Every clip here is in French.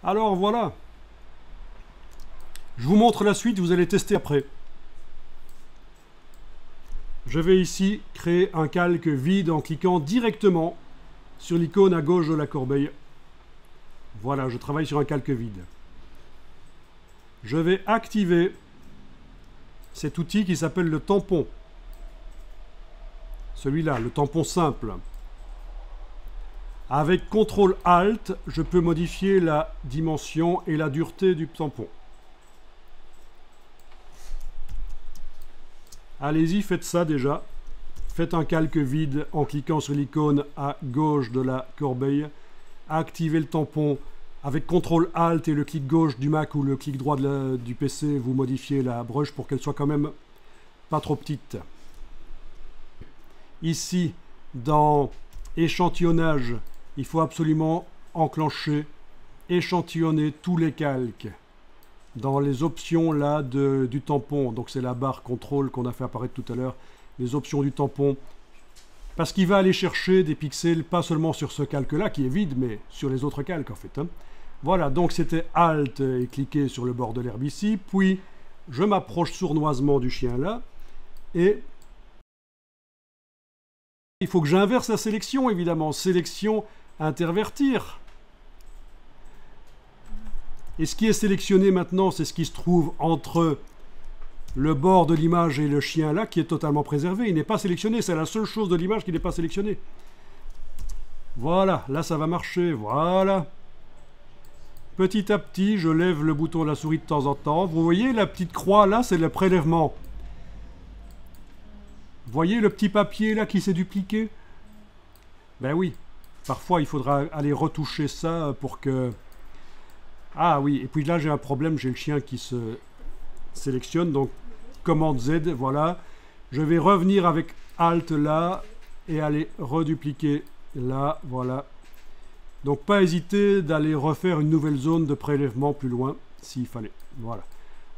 Alors voilà. Je vous montre la suite, vous allez tester après. Je vais ici créer un calque vide en cliquant directement sur l'icône à gauche de la corbeille. Voilà, je travaille sur un calque vide. Je vais activer cet outil qui s'appelle le tampon. Celui-là, le tampon simple. Avec CTRL-ALT, je peux modifier la dimension et la dureté du tampon. Allez-y, faites ça déjà. Faites un calque vide en cliquant sur l'icône à gauche de la corbeille. Activez le tampon. Avec CTRL-ALT et le clic gauche du Mac ou le clic droit du PC, vous modifiez la brush pour qu'elle soit quand même pas trop petite. Ici, dans échantillonnage, il faut absolument enclencher, échantillonner tous les calques. Dans les options là du tampon, donc c'est la barre contrôle qu'on a fait apparaître tout à l'heure, les options du tampon, parce qu'il va aller chercher des pixels, pas seulement sur ce calque-là qui est vide, mais sur les autres calques en fait. Voilà, donc c'était Alt et cliquer sur le bord de l'herbe ici, puis je m'approche sournoisement du chien là, et il faut que j'inverse la sélection évidemment, sélection, intervertir. Et ce qui est sélectionné maintenant, c'est ce qui se trouve entre le bord de l'image et le chien là, qui est totalement préservé. Il n'est pas sélectionné, c'est la seule chose de l'image qui n'est pas sélectionnée. Voilà, là ça va marcher, voilà. Petit à petit, je lève le bouton de la souris de temps en temps. Vous voyez la petite croix là, c'est le prélèvement. Vous voyez le petit papier là qui s'est dupliqué? Ben oui, parfois il faudra aller retoucher ça pour que... Ah oui, et puis là j'ai un problème, j'ai le chien qui se sélectionne, donc commande Z, voilà. Je vais revenir avec Alt là et aller redupliquer là, voilà. Donc pas hésiter d'aller refaire une nouvelle zone de prélèvement plus loin s'il fallait. Voilà.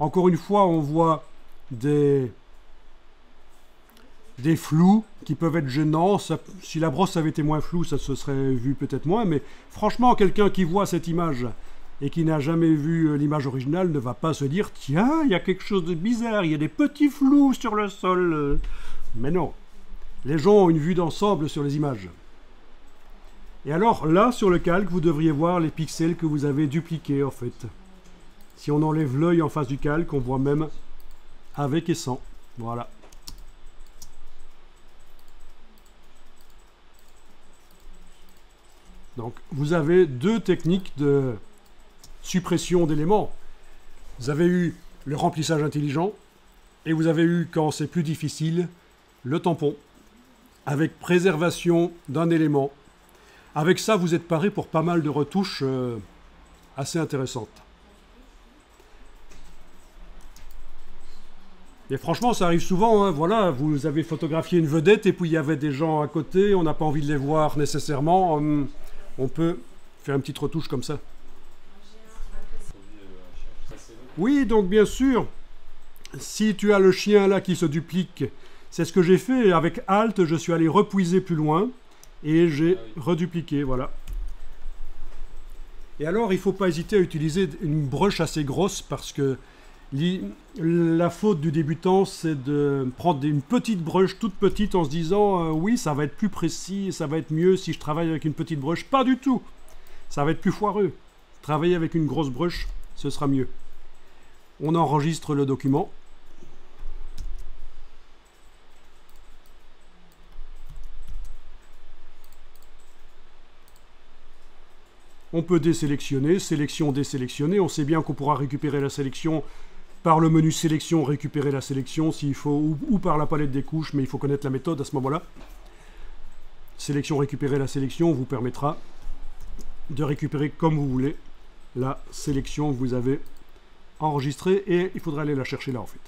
Encore une fois, on voit des flous qui peuvent être gênants. Si la brosse avait été moins floue, ça se serait vu peut-être moins, mais franchement, quelqu'un qui voit cette image et qui n'a jamais vu l'image originale ne va pas se dire « Tiens, il y a quelque chose de bizarre, il y a des petits flous sur le sol. » Mais non, les gens ont une vue d'ensemble sur les images. Et alors là, sur le calque, vous devriez voir les pixels que vous avez dupliqués en fait. Si on enlève l'œil en face du calque, on voit même avec et sans. Voilà. Donc vous avez deux techniques de suppression d'éléments. Vous avez eu le remplissage intelligent et vous avez eu, quand c'est plus difficile, le tampon avec préservation d'un élément. Avec ça, vous êtes paré pour pas mal de retouches assez intéressantes. Et franchement, ça arrive souvent, hein. Voilà, vous avez photographié une vedette et puis il y avait des gens à côté, on n'a pas envie de les voir nécessairement. On peut faire une petite retouche comme ça. Oui, donc bien sûr, si tu as le chien là qui se duplique, c'est ce que j'ai fait. Avec Alt, je suis allé repuiser plus loin et j'ai redupliqué, voilà. Et alors, il ne faut pas hésiter à utiliser une brush assez grosse parce que la faute du débutant, c'est de prendre une petite brush toute petite en se disant oui, ça va être plus précis, ça va être mieux si je travaille avec une petite brush. Pas du tout. Ça va être plus foireux. Travailler avec une grosse brush, ce sera mieux. On enregistre le document. On peut désélectionner, sélection, désélectionner. On sait bien qu'on pourra récupérer la sélection par le menu sélection, récupérer la sélection s'il faut, ou par la palette des couches, mais il faut connaître la méthode à ce moment-là. Sélection, récupérer la sélection vous permettra de récupérer comme vous voulez la sélection que vous avez enregistrée et il faudra aller la chercher là en fait.